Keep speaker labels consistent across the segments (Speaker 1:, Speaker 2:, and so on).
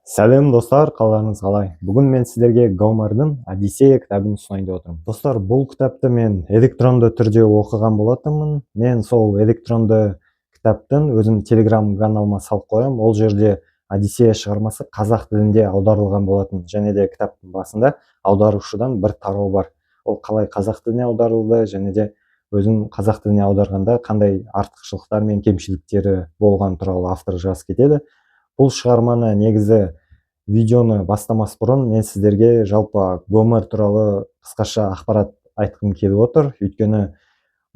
Speaker 1: Сәлем достар, қалдарыңыз қалай? Бүгін мен сіздерге Гомердің Одиссея кітабын ұсынайын деп отырмын. Достар, бұл кітапты мен электронды түрде оқыған болатынмын. Мен сол электронды кітаптың өзім Telegram каналыма салып қоямын. Ол жерде Одиссея шығармасы қазақ тілінде аударылған болатын. Және де кітаптың басында аударушыдан бір тарау бар. Ол қалай қазақ тіліне аударылды, және де өзім қазақ тіліне аударғанда қандай артықшылықтар мен кемшіліктері болған туралы автор жазып кетеді. Бұл шығарманы негізі видеоны бастамас бұрын мен сіздерге жалпы Гомер туралы қысқаша ақпарат айтқым келіп отыр. Өйткені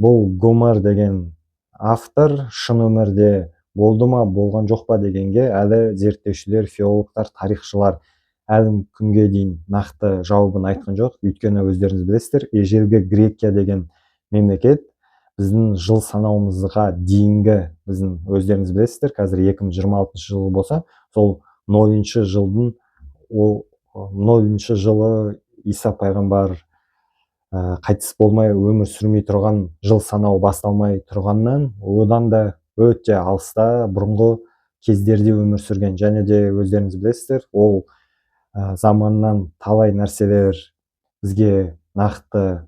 Speaker 1: бұл Гомер деген автор шын өмірде болды ма, болған жоқ па дегенге әлі зерттеушілер, филологтар, тарихшылар әлі күнге дейін нақты жауабын айтқан жоқ. Өйткені өздеріңіз білесіздер, ежелгі Грекия деген мемлекет біздің жыл санауымызға дейінгі, біздің өздеріңіз білесіздер, қазір 2026 жыл болса, сол 0-шы жылдың 0-шы жылы Иса пайғамбар қайтыс болмай өмір сүрмей тұрған жыл санау басталмай тұрғаннан, одан да өте алыста бұрынғы кездерде өмір сүрген. Және де өздеріңіз білесіздер, ол заманнан талай нәрселер бізге нақты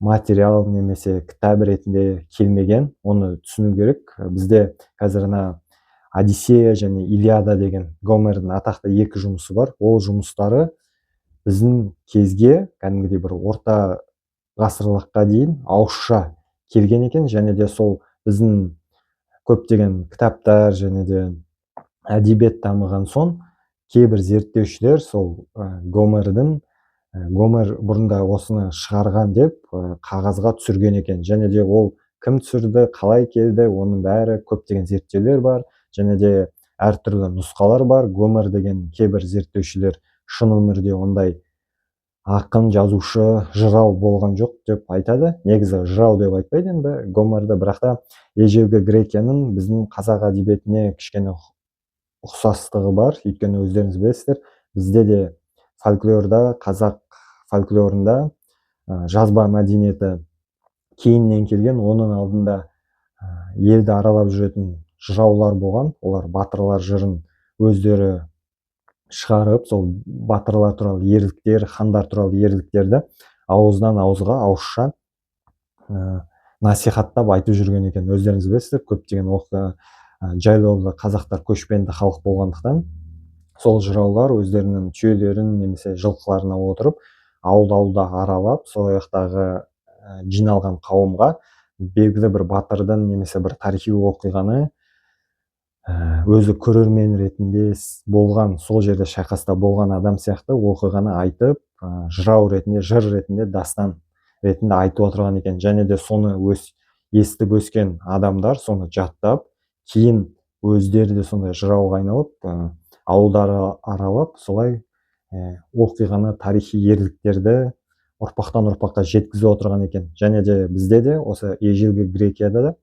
Speaker 1: материал немесе кітап ретінде келмеген. Оны түсіну керек. Бізде қазір Одиссея және Илиада деген Гомердің атақты екі жұмысы бар. Ол жұмыстары біздің кезге, кәдімгідей бір орта ғасырлыққа дейін ауызша келген екен. Және де сол біздің көптеген кітаптар және де әдебиет дамыған соң, кейбір зерттеушілер сол Гомер бұрында осыны шығарған деп қағазға түсірген екен. Және де ол кім түсірді, қалай келді, оның бәрі көптеген зерттеулер бар. Және де әртүрлі нұсқалар бар. Гомер деген кейбір зерттеушілер шын өмірде ондай ақын, жазушы, жырау болған жоқ деп айтады. Негізі жырау деп айтпайды енді Гомерді, бірақ та ежелгі Грекияның біздің қазақ әдебиетіне кішкене ұқсастығы бар. Өйткені өздеріңіз білесіздер, бізде де фольклорда, қазақ фольклорында жазба мәдениеті кейіннен келген. Оның алдында елді аралап жүретін жыраулар болған. Олар батырлар жырын өздері шығарып, сол батырлар туралы ерліктер, хандар туралы ерліктерді ауыздан ауызға, ауызша насихаттап айтып жүрген екен. Өздеріңіз білесіздер, көптеген жайлаулы қазақтар көшпенді халық болғандықтан, сол жыраулар өздерінің түйелерін немесе жылқыларына отырып, ауылда аралап, сол жақтағы жиналған қауымға белгілі бір батырдың немесе бір тарихи оқиғаны өзі көрермен ретінде болған, сол жерде шайқаста болған адам сияқты оқиғаны айтып, жырау ретінде, жыр ретінде, дастан ретінде айтып отырған екен. Және де соны естіп өскен адамдар соны жаттап, кейін өздері де сондай жырауға айналып, ауылдары аралап, солай оқиғаны, тарихи ерліктерді ұрпақтан ұрпаққа жеткізіп отырған екен. Және де бізде де осы ежелгі Грекияда да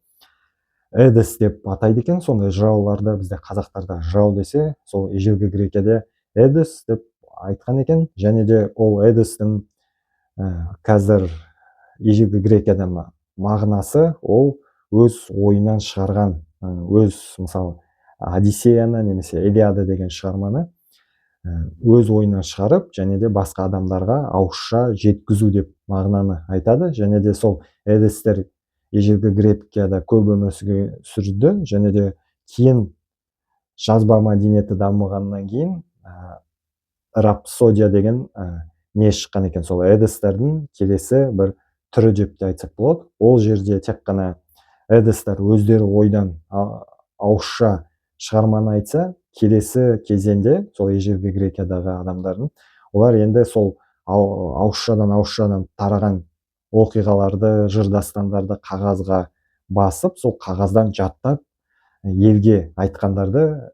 Speaker 1: Эдес деп атайды екен. Сондай жырауларды бізде қазақтарда жырау десе, сол ежелгі Грекияда Эдес деп айтқан екен. Және де ол Эдестің қазір ежелгі Грекияда мағынасы, ол өз ойынан шығарған, өз мысалы Одиссеяны немесе Илиада деген шығарманы өз ойынан шығарып, және де басқа адамдарға ауызша жеткізу деп мағынаны айтады. Және де сол Эдестер ежелгі Грекияда көп өмір сүрді. Және де кейін жазба мәдениеті дамығаннан кейін рапсодия деген не шыққан екен. Сол Эдестердің келесі бір түрі деп те айтсақ болады. Ол жерде тек қана Эдестер өздері ойдан ауызша шығарманы айтса, келесі кезеңде сол ежелгі Грекиядағы адамдардың, олар енді сол ауызшадан тараған оқиғаларды, жыр дастандарды қағазға басып, сол қағаздан жаттап, елге айтқандарды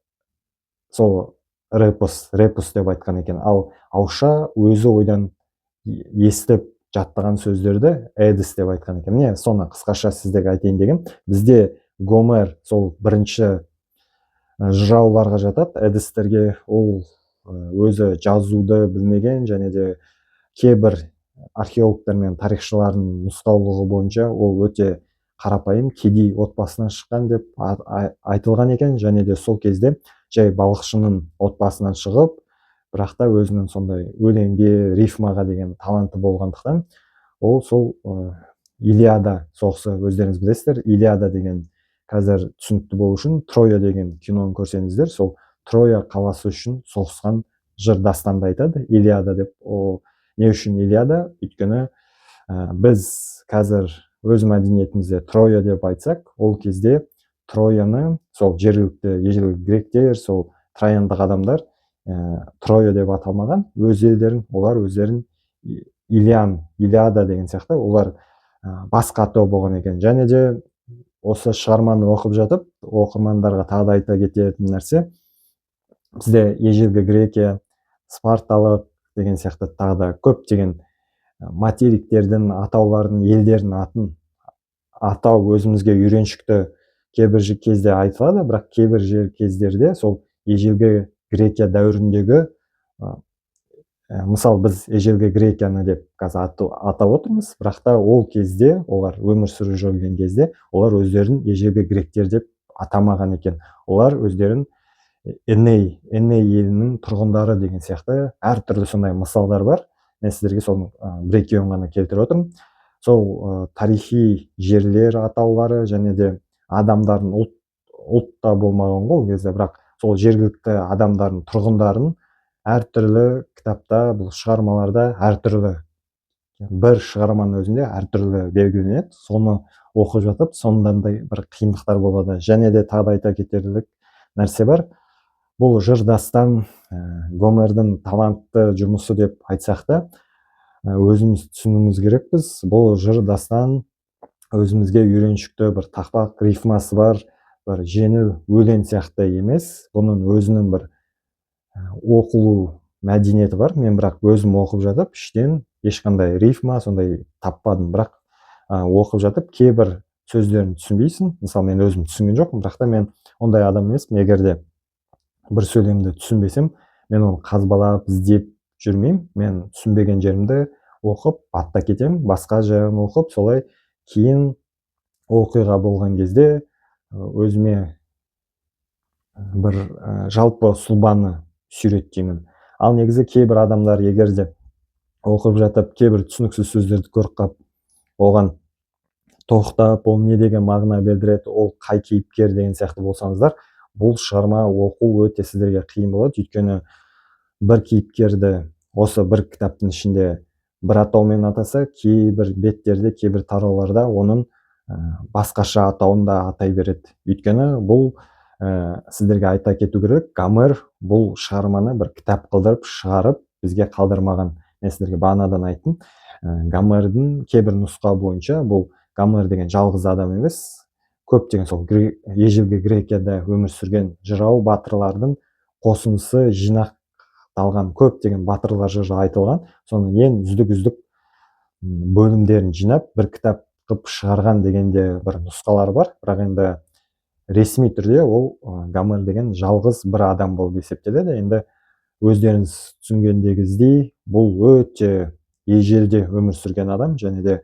Speaker 1: сол репус деп айтқан екен. Ал ауызша өзі ойдан естіп жаттаған сөздерді Эдес деп айтқан екен. Міне соны қысқаша сіздерге айтайын деген. Бізде Гомер сол бірінші жырауларға жатады. Эдестерге ол өзі жазуды білмеген, және де кейбір археологтар мен тарихшылардың нұсқаулығы бойынша ол өте қарапайым кедей отбасынан шыққан деп айтылған екен. Және де сол кезде жай балықшының отбасынан шығып, бірақ та өзінің сондай өлеңге, рифмаға деген таланты болғандықтан ол сол Илиада соғысы, өздеріңіз білесіздер, Илиада деген қазір түсінікті болу үшін Троя деген киноны көрсеңіздер, сол Троя қаласы үшін соғысқан жыр дастанды айтады, Илиада деп. Ол не үшін Илиада? Өйткені біз қазір өз мәдениетімізде Троя деп айтсақ, ол кезде Трояны сол жергілікті ежелгі гректер, сол трояндық адамдар Троя деп аталмаған, өз елдерін, олар өздерін Илиада деген сияқты, олар басқа атау болған екен. Және де осы шығарманы оқып жатып, оқырмандарға тағы да айта кететін нәрсе, бізде ежелгі Грекия, Спарталық деген сияқты тағы да көптеген материктердің атауларын, елдердің атын атау өзімізге үйреншікті кейбір кезде айтылады, бірақ кейбір кездерде сол ежелгі Грекия дәуіріндегі мысалы біз ежелгі Грекияны деп қазір атап отырмыз, бірақ та ол кезде олар өмір сүріп жүрген кезде олар өздерін ежелгі гректер деп атамаған екен. Олар өздерін Эней елінің тұрғындары деген сияқты әртүрлі сондай мысалдар бар. Мен сіздерге соның бір екеуін ғана келтіріп отырмын. Сол тарихи жерлер атаулары және де адамдардың ұлтта болмаған ғой ол кезде, бірақ сол жергілікті адамдардың тұрғындарын әртүрлі кітапта, бұл шығармаларда әртүрлі, бір шығарманың өзінде әртүрлі белгіленеді. Соны оқып жатып, сондандай бір қиындықтар болады. Және де тағы айта кетерлік нәрсе бар. Бұл жыр дастан Гомердің талантты жұмысы деп айтсақ та, өзіміз түсінуіміз керекпіз. Бұл жыр дастан өзімізге үйреншікті бір тақпақ рифмасы бар, бір жеңіл өлең сияқты емес. Бұның өзінің бір оқылу мәдениеті бар. Мен бірақ өзім оқып жатып, іштен ешқандай рифма сондай таппадым, бірақ оқып жатып кейбір сөздерін түсінбейсің. Мысалы, мен өзім түсінген жоқпын, бірақ та мен ондай адам емеспін. Егер де бір сөйлемді түсінбесем, мен оны қазбалап іздеп жүрмеймін. Мен түсінбеген жерімді оқып, атта кетемін, басқа жағын оқып, солай кейін оқиға болған кезде өзіме бір жалпы сұлбаны сүйреттеймін. Ал негізі кейбір адамдар егер де оқып жатып, кейбір түсініксіз сөздерді көріп қалып, оған тоқтап, ол не деген мағына білдіреді, ол қай кейіпкер деген сияқты болсаңыздар, бұл шығарма оқу өте сіздерге қиын болады. Өйткені бір кейіпкерді осы бір кітаптың ішінде бір атаумен атаса, кейбір беттерде, кейбір тарауларда оның басқаша атауын да атай береді. Өйткені бұл сіздерге айта кету керек, Гомер бұл шығарманы бір кітап қылдырып шығарып бізге қалдырмаған. Мен сіздерге бағанадан айттым, Гомердің кейбір нұсқа бойынша бұл Гомер деген жалғыз адам емес, көптеген сол ежелгі Грекияда өмір сүрген жырау батырлардың қосындысы жинақталған көптеген батырлар жыры айтылған. Соның ең үздік бөлімдерін жинап бір кітап қылып шығарған дегенде бір нұсқалар бар, бірақ енді ресми түрде ол Гомер деген жалғыз бір адам болып есептеледі. Енді өздеріңіз түсінгендегіздей, бұл өте ежелде өмір сүрген адам, және де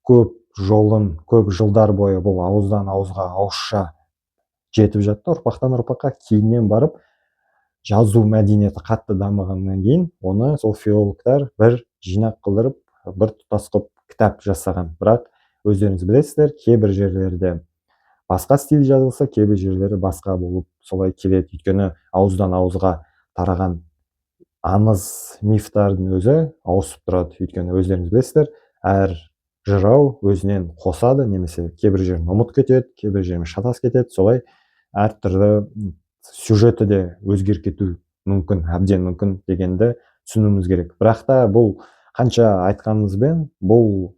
Speaker 1: көп жылдар бойы бұл ауыздан ауызға ауызша жетіп жатты, ұрпақтан ұрпаққа. Кейіннен барып жазу мәдениеті қатты дамығаннан кейін оны сол филологтар бір жинақ қылдырып, бір тұтас қылып кітап жасаған. Бірақ өздеріңіз білесіздер, кейбір жерлерде басқа стиль жазылса, кейбір жерлері басқа болып солай келеді. Өйткені ауыздан ауызға тараған аңыз мифтардың өзі ауысып тұрады. Өйткені өздеріңіз білесіздер, әр жырау өзінен қосады, немесе кейбір жерін ұмыт кетеді, кейбір жерін шатас кетеді. Солай әртүрлі сюжеті де өзгеріп кету мүмкін, әбден мүмкін дегенді түсінуіміз керек. Бірақ та бұл қанша айтқанымызбен бұл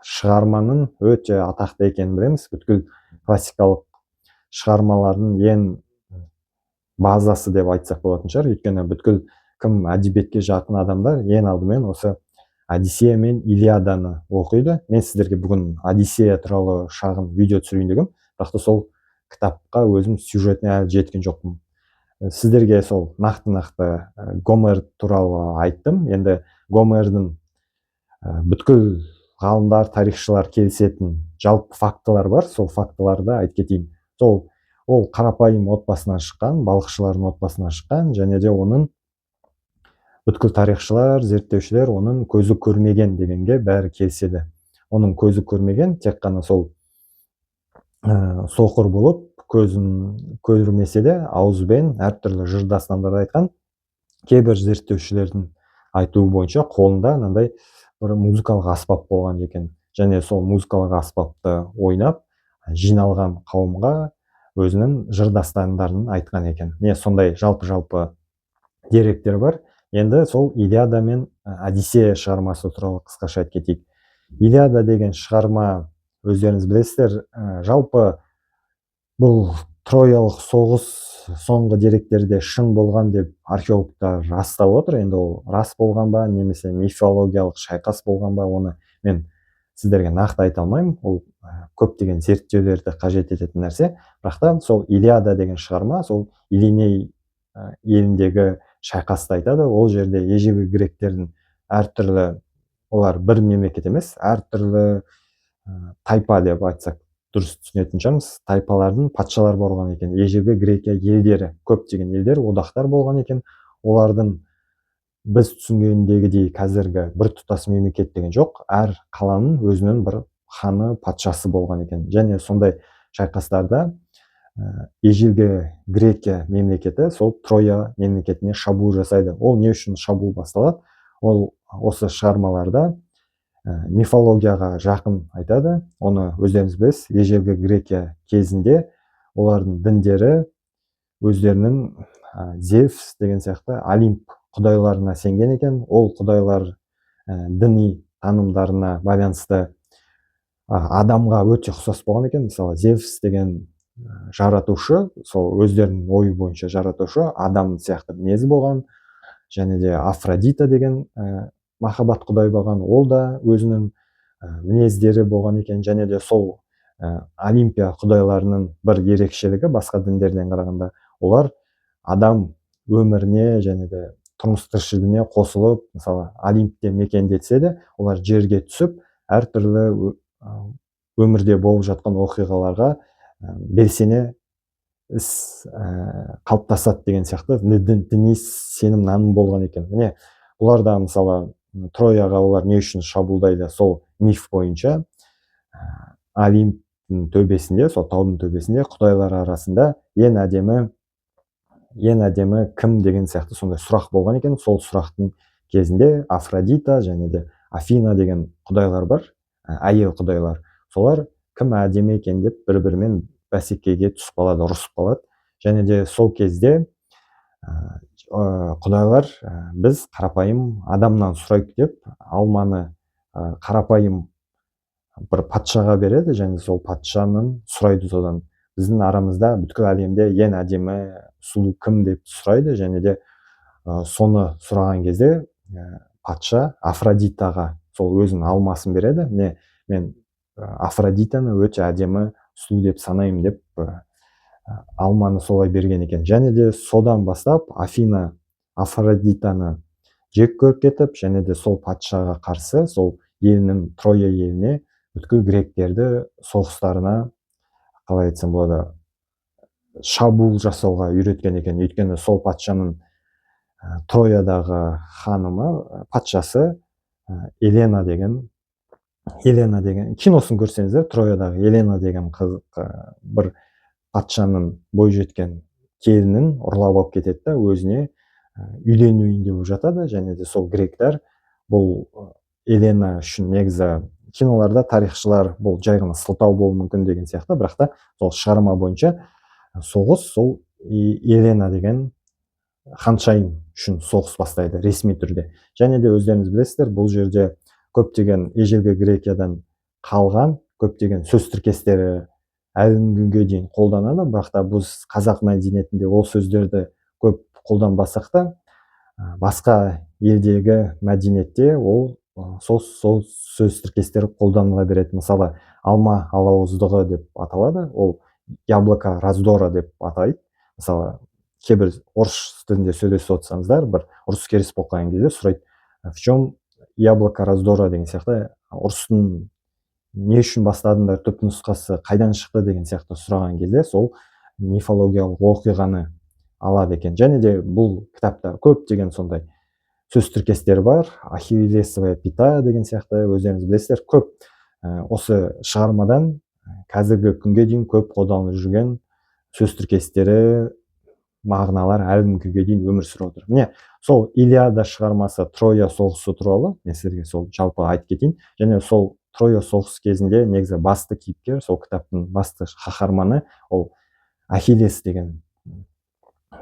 Speaker 1: шығарманың өте атақты екенін білеміз. Бүткіл классикалық шығармалардың ең базасы деп айтсақ болатын шығар. Өйткені бүткіл кім әдебиетке жақын адамдар ең алдымен осы Одиссея мен Илиаданы оқиды. Мен сіздерге бүгін Одиссея туралы шағын видео түсірейін дегем, бірақ та сол кітапқа өзім сюжетіне әлі жеткен жоқпын. Сіздерге сол нақты Гомер туралы айттым. Енді Гомердің бүткіл ғалымдар, тарихшылар келісетін жалпы фактылар бар. Сол фактыларды айтып кетейін. Сол ол карапайым отбасынан шыққан, балықшылардың отбасынан шыққан, және де оның бүткүл тарихчылар, зерттеушілер оның көзі көрмеген дегенге бәрі келіседі. Оның көзі көрмеген, тек қана сол соқыр болып, көзін көрмесе де ауызбен әртүрлі жыр дастандар айтқан. Кейбір зерттеушілердің айтуы бойынша қолында мынандай бір музыкалық аспап болған екен. Және сол музыкалық аспапты ойнап, жиналған қауымға өзінің жыр дастандарын айтқан екен. Не сондай жалпы деректер бар. Енді сол Илиада мен Одиссея шығармасы туралы қысқаша айтып кетейік. Илиада деген шығарма, өздеріңіз білесіздер, жалпы бұл троялық соғыс соңғы деректерде шын болған деп археологтар растап отыр. Енді ол рас болған ба, немесе мифологиялық шайқас болған ба, оны мен сіздерге нақты айта алмаймын. Ол көптеген зерттеулерді қажет ететін нәрсе. Бірақ та сол Илиада деген шығарма сол Илиней еліндегі шайқасты айтады. Ол жерде ежелгі гректердің әртүрлі, олар бір мемлекет емес, әртүрлі тайпа деп айтсақ дұрыс түсінетін шығармыз. Тайпалардың патшалар болған екен. Ежелгі Грекия елдері, көптеген елдер, одақтар болған екен. Олардың біз түсінгендегідей қазіргі бір тұтас мемлекет деген жоқ. Әр қаланың өзінің бір ханы, патшасы болған екен. Және сондай шайқастарда ежелгі Грекия мемлекеті сол Троя мемлекетіне шабуыл жасайды. Ол не үшін шабуыл басталады? Ол осы шығармаларда мифологияға жақын айтады. Оны өздеріңіз білесіз, ежелгі Грекия кезінде олардың діндері өздерінің Зевс деген сияқты Олимп құдайларына сенген екен. Ол құдайлар діни танымдарына байланысты адамға өте ұқсас болған екен. Мысалы, Зевс деген жаратушы, сол өздерінің ойы бойынша жаратушы адам сияқты мінезі болған. Және де Афродита деген махаббат құдай болған, ол да өзінің мінездері болған екен. Және де сол Олимпия құдайларының бір ерекшелігі басқа діндерден қарағанда, олар адам өміріне және де тұрмыс тіршілігіне қосылып, мысалы Олимпте мекендетсе де, олар жерге түсіп, әртүрлі өмірде болып жатқан оқиғаларға белсене іс қалыптасады деген сияқты діни сенім наным болған екен. Міне, бұлар да мысалы Трояға олар не үшін шабуылдайды? Сол миф бойынша Олимптің төбесінде, сол таудың төбесінде құдайлар арасында ең әдемі кім деген сияқты сондай сұрақ болған екен. Сол сұрақтың кезінде Афродита және де Афина деген құдайлар бар, әйел құдайлар. Солар кім әдемі екен деп бір-бірімен бәсекеге түсіп қалады, ұрысып қалады. Және де сол кезде құдайлар біз қарапайым адамнан сұрайық деп алманы қарапайым бір патшаға береді, және сол патшаның сұрайды содан, біздің арамызда бүткіл әлемде ең әдемі сұлу кім деп сұрайды. Және де соны сұраған кезде патша Афродитаға сол өзінің алмасын береді. Мен Афродитаны өте әдемі сұлу деп санаймын деп алманы солай берген екен. Және де содан бастап Афина Афродитаны жек көріп кетіп, және де сол патшаға қарсы сол елінің, Троя еліне бүткіл гректерді соғыстарына, қалай айтсам болады, шабуыл жасауға үйреткен екен. Өйткені сол патшаның Троядағы ханымы, патшасы Елена деген киносын көрсеңіздер, Троядағы Елена деген бір патшаның бойжеткен келінін ұрлап алып кетеді да өзіне үйленуінде болып жатады. Және де сол гректер бұл Елена үшін негізі киноларда тарихшылар бұл жай ғана сылтау болуы мүмкін деген сияқты, бірақ та сол шығарма бойынша соғыс сол Елена деген ханшайым үшін соғыс бастайды ресми түрде. және де өздеріңіз білесіздер, бұл жерде көптеген ежелгі Грекиядан қалған көптеген сөз тіркестері әлі күнге дейін қолданады. Бірақ та біз қазақ мәдениетінде ол сөздерді көп қолданбасақ та, басқа елдегі мәдениетте ол сол сөз тіркестері қолданыла береді. Мысалы, алма алауыздығы деп аталады, ол яблоко раздора деп атайды. Мысалы, кейбір орыс тілінде сөйлесіп отырсаңыздар, бір ұрыс керіс болып қалған кезде сұрайды, в чем яблоко раздора деген сияқты, ұрыстың не үшін бастадыңдар, түп нұсқасы қайдан шықты деген сияқты сұраған кезде, сол мифологиялық оқиғаны алады екен. Және де бұл кітапта көптеген сондай сөз тіркестері бар. Ахиллесовая пята деген сияқты, өздеріңіз білесіздер, көп осы шығармадан қазіргі күнге дейін көп қолданылып жүрген сөз тіркестері, мағыналар әлі күнге дейін өмір сүріп отыр. Міне сол Илиада шығармасы Троя соғысы туралы мен сіздерге сол жалпы айтып кетейін. Және сол Троя соғысы кезінде негізі басты кейіпкер, сол кітаптың басты қаһарманы ол Ахиллес деген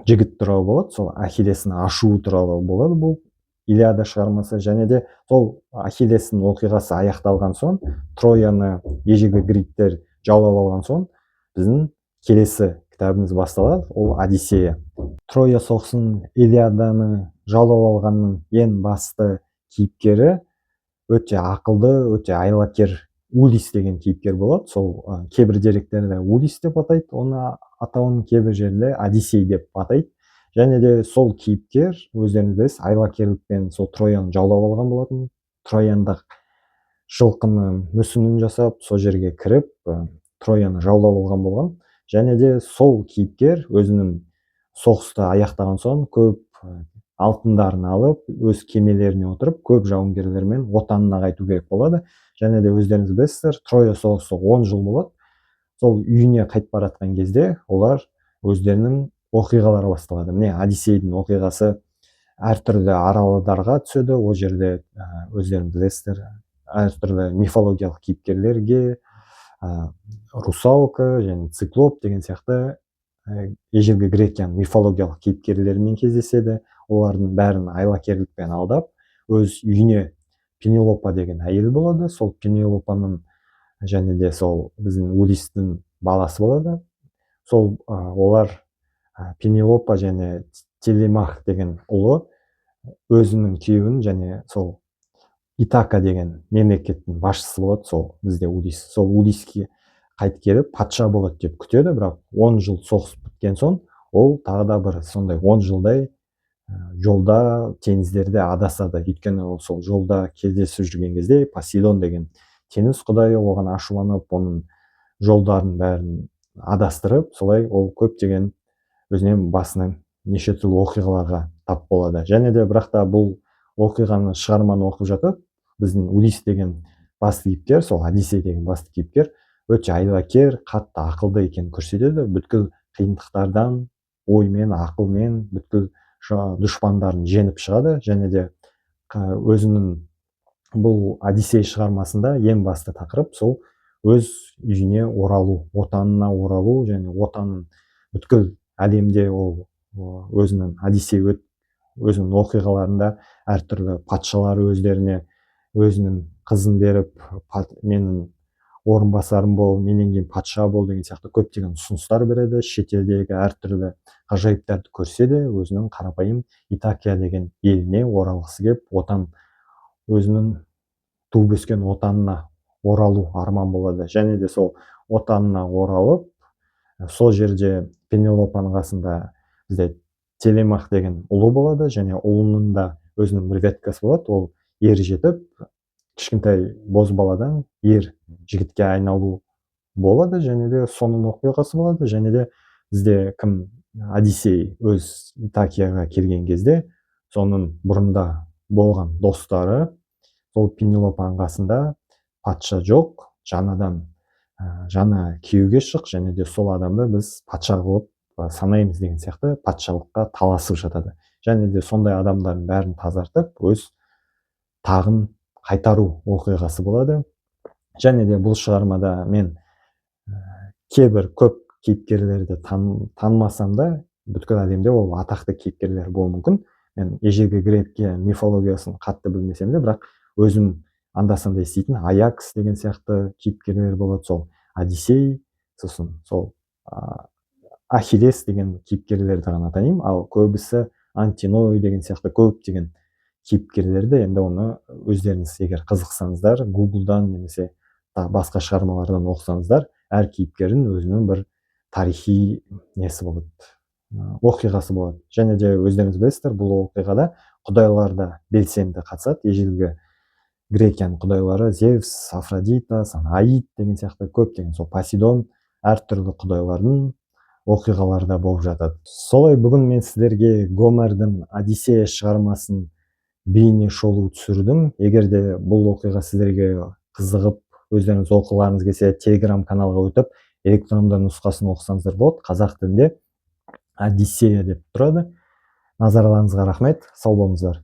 Speaker 1: жігіт туралы болады. Сол Ахиллестің ашуы туралы болады бұл Илиада шығармасы. Және де сол Ахиллестің оқиғасы аяқталған соң, Трояны ежелгі гректер жаулап алған соң, біздің келесі кітабымыз басталады, ол Одиссея. Троя соғысын, Илиаданы жаулап алғанның ең басты кейіпкері өте ақылды, өте айлакер Улисс деген кейіпкер болады. Сол кейбір деректерде Улисс деп атайды, оны атауын кейбір жерде Одиссей деп атайды. Және де сол кейіпкер, өздеріңіз білесіз, айлакерлікпен сол Трояны жаулап алған болатын. Трояндық жылқының мүсінін жасап, сол жерге кіріп, Трояны жаулап алған болған. Және де сол кейіпкер өзінің соғысты аяқтаған соң көп алтындарын алып, өз кемелеріне отырып, көп жауынгерлермен отанына қайту керек болады. Және де өздеріңіз білесіздер, Троя соғысы 10 жыл болады. Сол үйіне қайтып бара жатқан кезде олар өздерінің оқиғалары басталады. Міне Одиссейдің оқиғасы әртүрлі аралдарға түседі. Ол жерде өздеріңіз білесіздер, әртүрлі мифологиялық кейіпкерлерге русалка және циклоп деген сияқты ежелгі грекияның мифологиялық кейіпкерлерімен кездеседі. Олардың бәрін айлакерлікпен алдап, өз үйіне Пенелопа деген әйел болады. Сол Пенелопаның және де сол біздің Улисстің баласы болады. Сол олар Пенелопа және Телемах деген ұлы өзінің күйеуін және сол Итака деген мемлекеттің басшысы болады, сол бізде Улисс. Сол Улисске қайтып келіп патша болады деп күтеді, бірақ 10 жыл соғыс біткен соң ол тағы да бір сондай 10 жылдай жолда, теңіздерде адасады. Өйткені ол сол жолда кездесіп жүрген кезде Посейдон деген теңіз құдайы оған ашуланып, оның жолдарын бәрін адастырып, солай ол көптеген өзінен басынан неше түрлі оқиғаларға тап болады. Және де бірақ та бұл оқиғаны, шығарманы оқып жатып, біздің Улисс деген басты кейіпкер, сол Одиссей деген басты кейіпкер өте айлакер, қатты ақылды екенін көрсетеді. Бүткіл қиындықтардан оймен, ақылмен бүткіл дұшпандарын жеңіп шығады. Және де өзінің бұл Одиссей шығармасында ең басты тақырып сол өз үйіне оралу, отанына оралу, және отанын бүткіл әлемде ол өзінің Одиссей өзінің оқиғаларында әртүрлі патшалар өздеріне өзінің қызын беріп, менің орынбасарым бол, менен кейін патша бол деген сияқты көптеген ұсыныстар береді. Шетелдегі әртүрлі ғажайыптарды көрсе де, өзінің қарапайым Итакия деген еліне оралғысы келіп, өзінің туып өскен отанына оралу арман болады. Және де сол отанына оралып, сол жерде Пенелопаның қасында бізде Телемах деген ұлы болады, және ұлының да өзінің бір веткасы болады. Ол ер жетіп, кішкентай бозбаладан ер жігітке айналу болады. Және де соның оқиғасы болады. Және де бізде Одиссей өз Итакияға келген кезде, соның бұрында болған достары сол Пенелопаның қасында патша жоқ, жаңа күйеуге шық, және де сол адамды біз патша қылып санаймыз деген сияқты патшалыққа таласып жатады. Және де сондай адамдардың бәрін тазартып, өз тағын қайтару оқиғасы болады. Және де бұл шығармада мен кейбір көп кейіпкерлерді танымасам да, бүткіл әлемде ол атақты кейіпкерлер болуы мүмкін. Мен ежелгі грекия мифологиясын қатты білмесем де, бірақ өзім анда-санда еститін Аякс деген сияқты кейіпкерлер болады. Сол Одиссей, сосын сол Ахиллес деген кейіпкерлерді ғана танимын. Ал көбісі Антиной деген сияқты көптеген кейіпкерлерді, енді оны өздеріңіз егер қызықсаңыздар, Гуглдан немесе басқа шығармалардан оқысаңыздар, әр кейіпкердің өзінің бір тарихи несі болады, оқиғасы болады. Және де өздеріңіз білесіздер, бұл оқиғада құдайлар да белсенді қатысады. Ежелгі грекияның құдайлары Зевс, Афродита, Аид деген сияқты көптеген, сол Посейдон, әртүрлі құдайлардың окуйгалар да болуп жатат. Солой бүгүн мен силерге Гомердин Одиссея чыгармасын бейне шолуу түшүрдүм. Эгерде бул окуйга силерге кызыгып, өздөрүңүз окугаларыңыз келсе, Telegram каналга өтүп, электрондо нускасын окусаңыздар болот. Казак тилинде Одиссея деп турат. Назарларыңызга рахмет. Сау болуңуздар.